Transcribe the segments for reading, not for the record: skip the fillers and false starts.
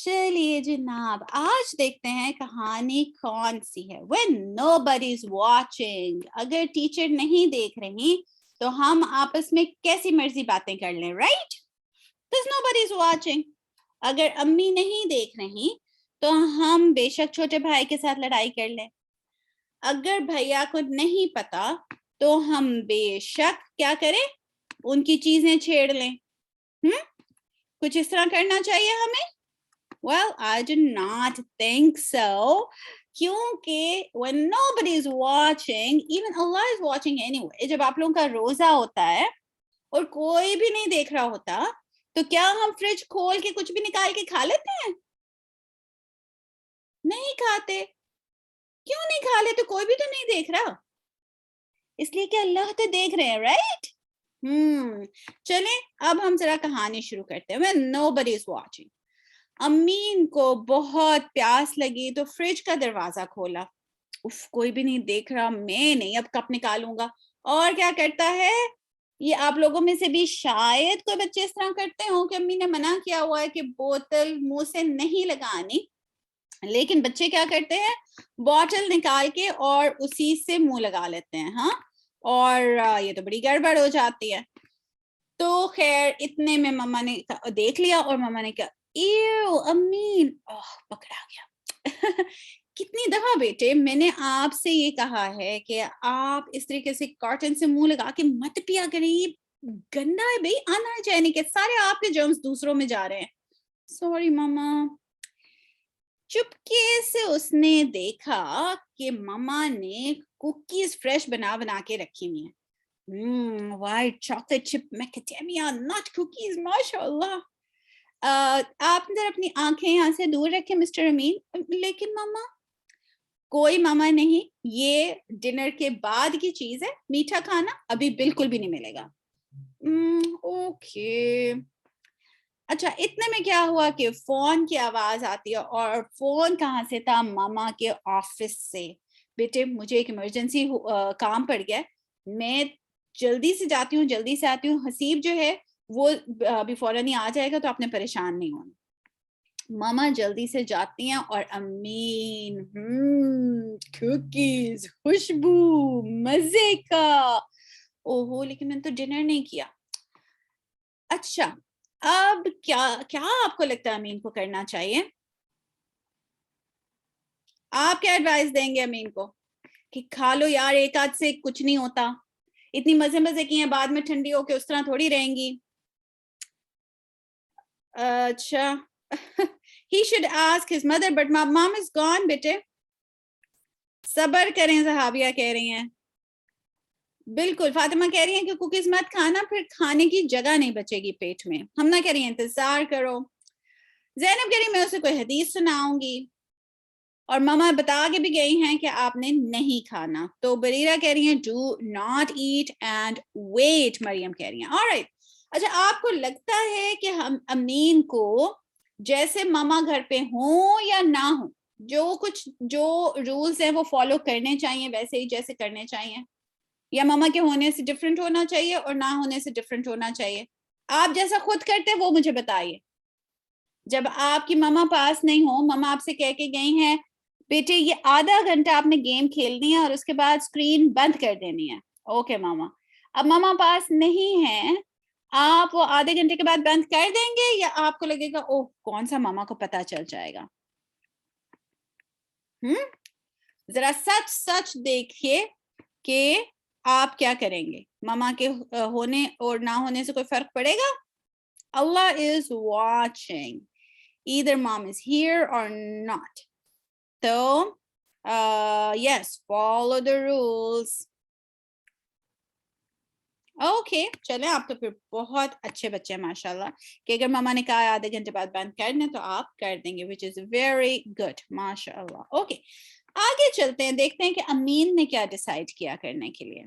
چلیے جناب آج دیکھتے ہیں کہانی کون سی ہے. when nobody is watching. اگر ٹیچر نہیں دیکھ رہی تو ہم آپس میں کیسی مرضی باتیں کر لیں, right? because nobody is watching. اگر امی نہیں دیکھ رہی تو ہم بے شک چھوٹے بھائی کے ساتھ لڑائی کر لیں. اگر بھیا کو نہیں پتا تو ہم بے شک کیا کریں, ان کی چیزیں چھیڑ لیں. کچھ اس طرح کرنا چاہیے ہمیں. Well, I do not think so. کیونکہ when nobody is watching, even Allah is watching anyway. جب آپ لوگوں کا روزہ ہوتا ہے اور کوئی بھی نہیں دیکھ رہا ہوتا تو کیا ہم فریج کھول کے کچھ بھی نکال کے کھا لیتے ہیں؟ نہیں کھاتے. کیوں نہیں کھا لیتے؟ کوئی بھی تو نہیں دیکھ رہا. اس لیے کہ اللہ تو دیکھ رہے ہیں, رائٹ؟ چلیں اب ہم ذرا کہانی شروع کرتے ہیں. when nobody is watching. امین کو بہت پیاس لگی تو فریج کا دروازہ کھولا. کوئی بھی نہیں دیکھ رہا, میں نہیں اب کپ نکالوں گا. اور کیا کرتا ہے, یہ آپ لوگوں میں سے بھی شاید کوئی بچے اس طرح کرتے ہوں کہ امی نے منع کیا ہوا ہے کہ بوتل منہ سے نہیں لگانی, لیکن بچے کیا کرتے ہیں, بوتل نکال کے اور اسی سے منہ لگا لیتے ہیں. ہاں, اور یہ تو بڑی گڑبڑ ہو جاتی ہے. تو خیر اتنے میں مما نے دیکھ لیا اور مما نے کہا ایو امین, پکڑا گیا. کتنی دفعہ بیٹے میں نے آپ سے یہ کہا ہے کہ آپ اس طریقے سے کارٹن سے منہ لگا کے مت پیا کریں, یہ گندا ہے بھائی, آنا چاہیے کہ سارے آپ کے جرمز دوسروں میں جا رہے ہیں. سوری ماما. چپکے سے اس نے دیکھا کہ مما نے کوکیز فریش بنا بنا کے رکھی ہوئی ہیں. وائٹ چاکلیٹ چپ میکڈیمیا نٹ کوکیز, ماشاء اللہ. آپ ذرا اپنی آنکھیں یہاں سے دور رکھیں مسٹر امین. لیکن ماما. کوئی ماما نہیں, یہ ڈنر کے بعد کی چیز ہے, میٹھا کھانا ابھی بالکل بھی نہیں ملے گا. اوکے. اچھا اتنے میں کیا ہوا کہ فون کی آواز آتی ہے, اور فون کہاں سے تھا, ماما کے آفس سے. بیٹے مجھے ایک ایمرجنسی کام پڑ گیا, میں جلدی سے جاتی ہوں, جلدی سے آتی ہوں. حسیب جو ہے وہ ابھی فوراً ہی آ جائے گا تو آپ نے پریشان نہیں ہونا. ماما جلدی سے جاتی ہیں اور امین کوکیز, خوشبو, مزے کا. اوہو لیکن میں نے تو ڈنر نہیں کیا. اچھا اب کیا آپ کو لگتا ہے امین کو کرنا چاہیے؟ آپ کیا ایڈوائز دیں گے امین کو؟ کہ کھا لو یار, ایک آدھ سے کچھ نہیں ہوتا, اتنی مزے کی ہیں, بعد میں ٹھنڈی ہو کے اس طرح تھوڑی رہیں گی. اچھا he should ask his mother but my mom is gone. بیٹے صبر کریں, صحابیہ کہہ رہی ہیں. بالکل فاطمہ کہہ رہی ہیں کہ کوکیز مت کھانا, پھر کھانے کی جگہ نہیں بچے گی پیٹ میں. ہم نہ کہہ رہی ہیں انتظار کرو. زینب کہہ رہی میں اسے کوئی حدیث سناؤں گی, اور ماما بتا کے بھی گئی ہیں کہ آپ نے نہیں کھانا. تو بریرہ کہہ رہی ہیں do not eat and wait. Maryam کہہ رہی ہیں آلرائٹ. اچھا آپ کو لگتا ہے کہ ہم امین کو جیسے ماما گھر پہ ہوں یا نہ ہوں, جو رولز ہیں وہ فالو کرنے چاہیے ویسے ہی جیسے کرنے چاہیے, یا ماما کے ہونے سے ڈفرینٹ ہونا چاہیے اور نہ ہونے سے ڈفرینٹ ہونا چاہیے؟ آپ جیسا خود کرتے وہ مجھے بتائیے. جب آپ کی ماما پاس نہیں ہو, ماما آپ سے کہہ کے گئی ہیں بیٹے یہ آدھا گھنٹہ آپ نے گیم کھیلنی ہے اور اس کے بعد اسکرین بند کر دینی ہے. اوکے ماما. اب ماما پاس نہیں ہے, آپ وہ آدھے گھنٹے کے بعد بند کر دیں گے یا آپ کو لگے گا اوہ کون سا ماما کو پتا چل جائے گا؟ ذرا سچ دیکھیے کہ آپ کیا کریں گے. ماما کے ہونے اور نہ ہونے سے کوئی فرق پڑے گا؟ Allah is watching either mom is here or not. So yes, follow the rules. Okay چلیں, آپ تو پھر بہت اچھے بچے ہیں ماشاءاللہ, کہ اگر ماما نے کہا آدھے گھنٹے بعد بند کرنے تو آپ کر دیں گے, which is very good ماشاءاللہ. اوکے آگے چلتے ہیں, دیکھتے ہیں کہ امین نے کیا ڈیسائیڈ کیا کرنے کے لیے.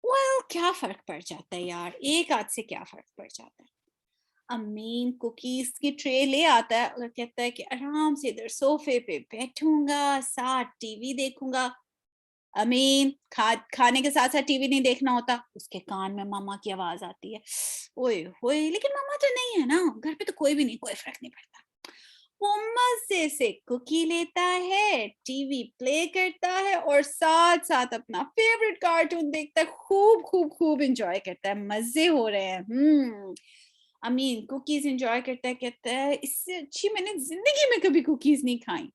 well کیا فرق پڑ جاتا ہے یار, ایک آدھ سے کیا فرق پڑ جاتا ہے. امین کوکیز کی ٹرے لے آتا ہے اور کہتا ہے کہ آرام سے ادھر صوفے پہ بیٹھوں گا, ساتھ ٹی وی دیکھوں گا. امین کھانے کے ساتھ ساتھ ٹی وی نہیں دیکھنا ہوتا, اس کے کان میں ماما کی آواز آتی ہے, اوئے ہوئے, لیکن ماما تو نہیں ہے نا, گھر پہ تو کوئی بھی نہیں, کوئی فرق نہیں پڑتا. وہ مزے سے کوکی لیتا ہے, ٹی وی پلے کرتا ہے, اور ساتھ ساتھ اپنا فیوریٹ کارٹون دیکھتا ہے, خوب خوب خوب انجوائے کرتا ہے, مزے ہو رہے ہیں. امین کوکیز انجوائے کرتا ہے, کہتا ہے اس سے اچھی میں نے زندگی میں کبھی کوکیز نہیں کھائی.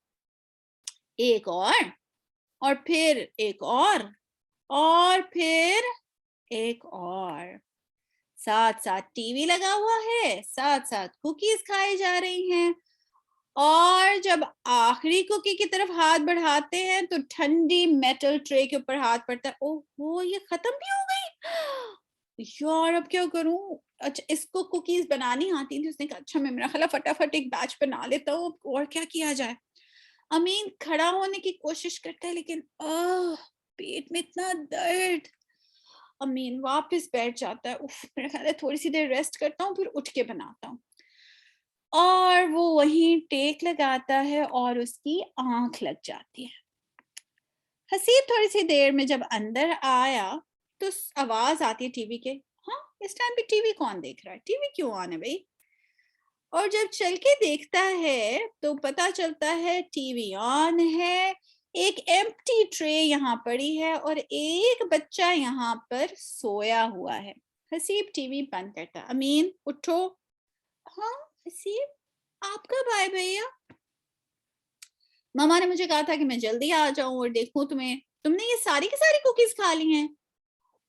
ایک اور پھر ایک اور پھر ایک اور, ساتھ ساتھ ٹی وی لگا ہوا ہے, ساتھ ساتھ کوکیز کھائی جا رہی ہیں, اور جب آخری کوکی کی طرف ہاتھ بڑھاتے ہیں تو ٹھنڈی میٹل ٹرے کے اوپر ہاتھ پڑتا ہے, اوہ یہ ختم بھی ہو گئی, یار اب کیا کروں. اچھا اس کو کوکیز بنانی آتی تھی, اس نے کہا اچھا میں میرا خلا فٹافٹ ایک بیچ بنا لیتا ہوں, اور کیا کیا جائے. امین کھڑا ہونے کی کوشش کرتا ہے, لیکن پیٹ میں اتنا درد. امین واپس بیٹھ جاتا ہے, میرا خیال ہے تھوڑی سی دیر ریسٹ کرتا ہوں, پھر اٹھ کے بناتا ہوں. اور وہ وہیں ٹیک لگاتا ہے اور اس کی آنکھ لگ جاتی ہے. حسیب تھوڑی سی دیر میں جب اندر آیا تو آواز آتی ہے ٹی وی کے, ہاں اس ٹائم پہ ٹی وی کون دیکھ رہا ہے, ٹی وی کیوں آن ہے بھائی. اور جب چل کے دیکھتا ہے تو پتا چلتا ہے ٹی وی آن ہے, ایک ایمپٹی ٹرے یہاں پڑی ہے, اور ایک بچہ یہاں پر سویا ہوا ہے. حسیب ٹی وی بند کرتا, امین اٹھو. ہاں حسیب آپ کب آئے بھیا؟ ماما نے مجھے کہا تھا کہ میں جلدی آ جاؤں اور دیکھوں تمہیں, تم نے یہ ساری کی ساری کوکیز کھا لی ہیں.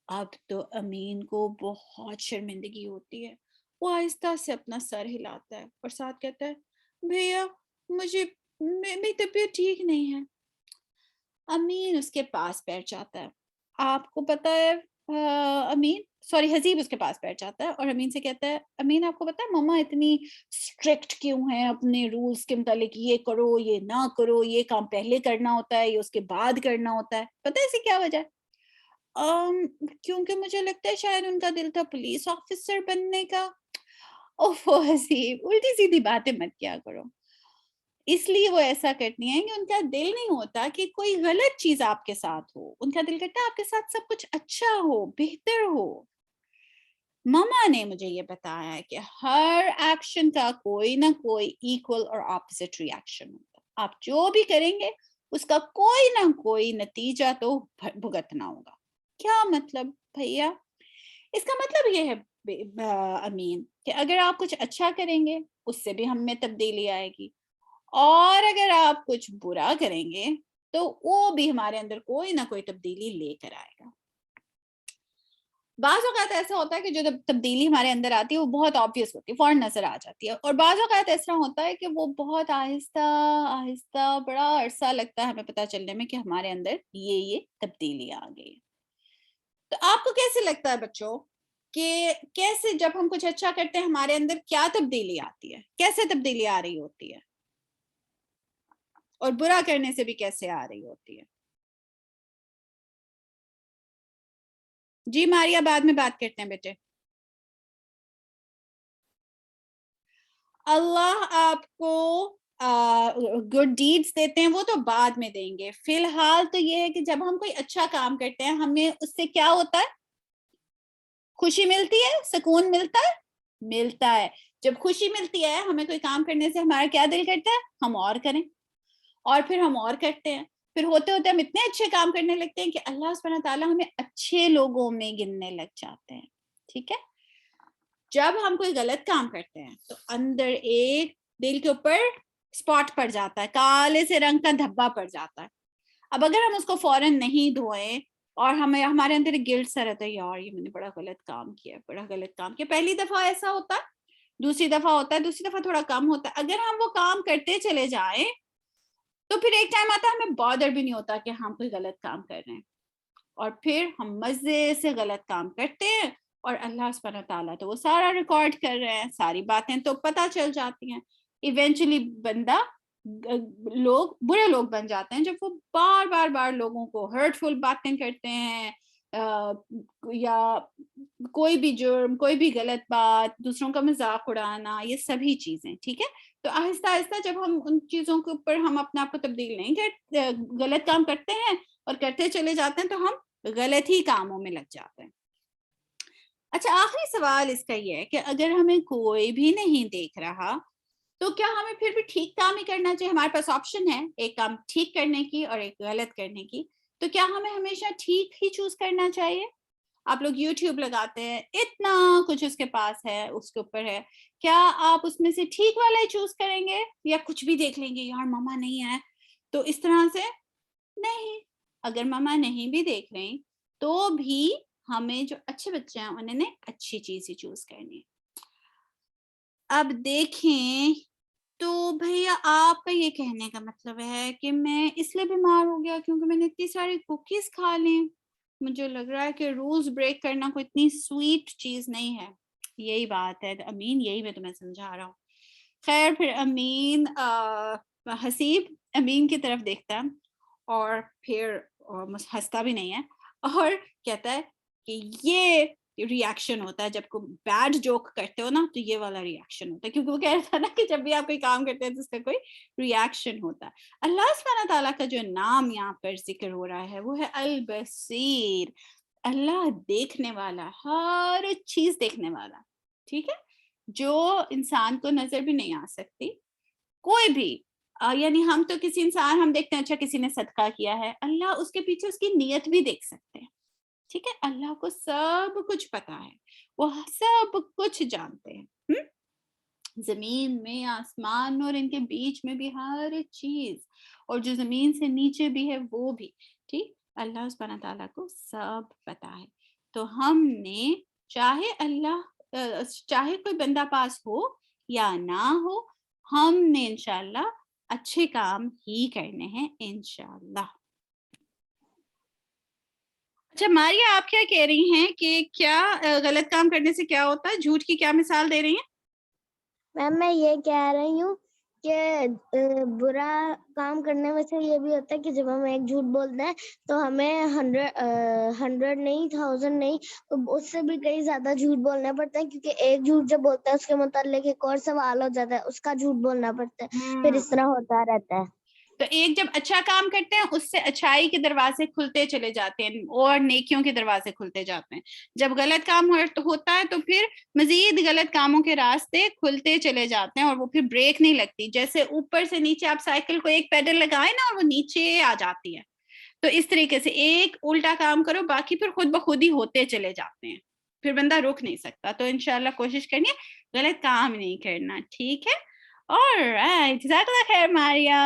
اب تو امین کو بہت شرمندگی ہوتی ہے, وہ آہستہ سے اپنا سر ہلاتا ہے اور ساتھ کہتا ہے بھیا مجھے میری طبیعت ٹھیک نہیں ہے. امین اس کے پاس بیٹھ جاتا ہے. آپ کو پتا ہے امین سوری حسیب اس کے پاس بیٹھ جاتا ہے اور امین سے کہتا ہے امین آپ کو پتا ہے ماما اتنی اسٹرکٹ کیوں ہیں اپنے رولز کے متعلق, یہ کرو یہ نہ کرو, یہ کام پہلے کرنا ہوتا ہے یہ اس کے بعد کرنا ہوتا ہے, پتہ ہے اسی کیا وجہ ہے؟ کیونکہ مجھے لگتا ہے شاید ان کا دل تھا پولیس آفیسر بننے کا. اوہ حسیب الٹی سیدھی باتیں مت کیا کرو, اس لیے وہ ایسا کرتی ہیں کہ ان کا دل نہیں ہوتا کہ کوئی غلط چیز آپ کے ساتھ ہو, ان کا دل کرتا ہے آپ کے ساتھ سب کچھ اچھا ہو, بہتر ہو. ماما نے مجھے یہ بتایا ہے کہ ہر ایکشن کا کوئی نہ کوئی ایکول اور اپوزٹ ری ایکشن ہوتا ہے, آپ جو بھی کریں گے اس کا کوئی نہ کوئی نتیجہ تو بھگتنا ہوگا. کیا مطلب بھیا؟ اس کا مطلب یہ ہے امین کہ اگر آپ کچھ اچھا کریں گے اس سے بھی ہم میں تبدیلی آئے گی, اور اگر آپ کچھ برا کریں گے تو وہ بھی ہمارے اندر کوئی نہ کوئی تبدیلی لے کر آئے گا. بعض اوقات ایسا ہوتا ہے کہ جو تبدیلی ہمارے اندر آتی ہے وہ بہت آبویس ہوتی ہے, فوراً نظر آ جاتی ہے, اور بعض اوقات ایسا ہوتا ہے کہ وہ بہت آہستہ آہستہ بڑا عرصہ لگتا ہے ہمیں پتہ چلنے میں کہ ہمارے اندر یہ تبدیلی آ گئی. تو آپ کو کیسے لگتا ہے بچوں کہ کیسے جب ہم کچھ اچھا کرتے ہیں ہمارے اندر کیا تبدیلی آتی ہے, کیسے تبدیلی آ رہی ہوتی ہے, اور برا کرنے سے بھی کیسے آ رہی ہوتی ہے؟ جی ماریا بعد میں بات کرتے ہیں بیٹے. اللہ آپ کو گڈ ڈیڈز دیتے ہیں وہ تو بعد میں دیں گے, فی الحال تو یہ ہے کہ جب ہم کوئی اچھا کام کرتے ہیں ہمیں اس سے کیا ہوتا ہے, خوشی ملتی ہے, سکون ملتا ہے. جب خوشی ملتی ہے ہمیں کوئی کام کرنے سے ہمارا کیا دل کرتا ہے, ہم اور کریں, اور پھر ہم اور کرتے ہیں, پھر ہوتے ہوتے ہم اتنے اچھے کام کرنے لگتے ہیں کہ اللہ سبحانہ تعالیٰ ہمیں اچھے لوگوں میں گننے لگ جاتے ہیں. ٹھیک ہے, جب ہم کوئی غلط کام کرتے ہیں تو اندر ایک دل کے اوپر اسپاٹ پڑ جاتا ہے, کالے سے رنگ کا دھبا پڑ جاتا ہے. اب اگر ہم اس کو فوراً نہیں دھوئیں اور ہمیں ہمارے اندر گلٹ سا رہتا ہے, یار یہ میں نے بڑا غلط کام کیا, پہلی دفعہ ایسا ہوتا ہے, دوسری دفعہ ہوتا ہے, دوسری دفعہ تھوڑا کم ہوتا ہے. اگر ہم وہ کام کرتے چلے جائیں تو پھر ایک ٹائم آتا ہے ہمیں بادر بھی نہیں ہوتا کہ ہم کوئی غلط کام کر رہے ہیں, اور پھر ہم مزے سے غلط کام کرتے ہیں, اور اللہ سبحانہ تعالیٰ تو وہ سارا ریکارڈ کر رہے ہیں, ساری باتیں تو پتہ چل جاتی ہیں. ایونچولی بندہ لوگ برے لوگ بن جاتے ہیں جب وہ بار لوگوں کو ہرٹفل باتیں کرتے ہیں, یا کوئی بھی جرم, کوئی بھی غلط بات, دوسروں کا مذاق اڑانا, یہ سبھی چیزیں. ٹھیک ہے, تو آہستہ آہستہ جب ہم ان چیزوں کے اوپر ہم اپنے آپ کو تبدیل نہیں کرتے, غلط کام کرتے ہیں اور کرتے چلے جاتے ہیں تو ہم غلط ہی کاموں میں لگ جاتے ہیں. اچھا آخری سوال اس کا یہ ہے کہ اگر ہمیں کوئی بھی نہیں دیکھ رہا تو کیا ہمیں پھر بھی ٹھیک کام ہی کرنا چاہیے؟ ہمارے پاس آپشن ہے ایک کام ٹھیک کرنے کی اور ایک غلط کرنے کی, تو کیا ہمیں ہمیشہ ٹھیک ہی چوز کرنا چاہیے؟ آپ لوگ یوٹیوب لگاتے ہیں, اتنا کچھ اس کے پاس ہے, اس کے اوپر ہے, کیا آپ اس میں سے ٹھیک والا ہی چوز کریں گے یا کچھ بھی دیکھ لیں گے یار ماما نہیں ہے تو اس طرح سے؟ نہیں, اگر ماما نہیں بھی دیکھ رہی تو بھی ہمیں جو اچھے بچے ہیں انہوں نے اچھی چیز ہی چوز کرنی ہے. اب دیکھیں تو بھیا آپ کا یہ کہنے کا مطلب ہے کہ میں اس لیے بیمار ہو گیا کیونکہ میں نے اتنی ساری کوکیز کھا لیں. مجھے لگ رہا ہے کہ رولز بریک کرنا کوئی اتنی سویٹ چیز نہیں ہے. یہی بات ہے امین, یہی میں تمہیں سمجھا رہا ہوں. خیر پھر امین حسیب امین کی طرف دیکھتا ہے اور پھر ہنستا بھی نہیں ہے اور کہتا ہے کہ یہ ریاکشن ہوتا ہے جب کوئی بیڈ جوک کرتے ہو نا, تو یہ والا ریاکشن ہوتا ہے, کیونکہ وہ کہہ رہا تھا نا کہ جب بھی آپ کوئی کام کرتے ہیں تو اس کا کوئی ریاکشن ہوتا ہے. اللہ سبحانہ تعالیٰ کا جو نام یہاں پر ذکر ہو رہا ہے وہ ہے البصیر, اللہ دیکھنے والا, ہر چیز دیکھنے والا. ٹھیک ہے, جو انسان کو نظر بھی نہیں آ سکتی کوئی بھی, یعنی ہم تو کسی انسان ہم دیکھتے ہیں اچھا کسی نے صدقہ کیا ہے, اللہ اس کے پیچھے اس کی نیت بھی دیکھ سکتے ہیں. ٹھیک ہے, اللہ کو سب کچھ پتا ہے, وہ سب کچھ جانتے ہیں, زمین میں آسمان اور ان کے بیچ میں بھی ہر چیز, اور جو زمین سے نیچے بھی ہے وہ بھی. ٹھیک, اللہ سبحانہ تعالیٰ کو سب پتا ہے. تو ہم نے چاہے کوئی بندہ پاس ہو یا نہ ہو, ہم نے انشاءاللہ اچھے کام ہی کرنے ہیں انشاءاللہ. اچھا ماریا آپ کیا کہہ رہی ہیں کہ کیا غلط کام کرنے سے کیا ہوتا ہے؟ جھوٹ کی کیا مثال دے رہی ہیں؟ میم میں یہ کہہ رہی ہوں کہ برا کام کرنے میں سے یہ بھی ہوتا ہے کہ جب ہم ایک جھوٹ بولتے ہیں تو ہمیں 100 نہیں 1000 نہیں اس سے بھی کئی زیادہ جھوٹ بولنا پڑتا ہے, کیونکہ ایک جھوٹ جب بولتا ہے اس کے متعلق ایک اور سوال ہو جاتا ہے, اس کا جھوٹ بولنا پڑتا ہے, پھر اس طرح ہوتا رہتا ہے. تو ایک جب اچھا کام کرتے ہیں اس سے اچھائی کے دروازے کھلتے چلے جاتے ہیں اور نیکیوں کے دروازے کھلتے جاتے ہیں. جب غلط کام ہوتا ہے تو پھر مزید غلط کاموں کے راستے کھلتے چلے جاتے ہیں اور وہ پھر بریک نہیں لگتی. جیسے اوپر سے نیچے آپ سائیکل کو ایک پیڈل لگائیں نا اور وہ نیچے آ جاتی ہے, تو اس طریقے سے ایک الٹا کام کرو باقی پھر خود بخود ہی ہوتے چلے جاتے ہیں, پھر بندہ رک نہیں سکتا. تو انشاءاللہ کوشش کرنی ہے غلط کام نہیں کرنا. ٹھیک ہے, آلرائٹ, جزاک اللہ خیر ماریا.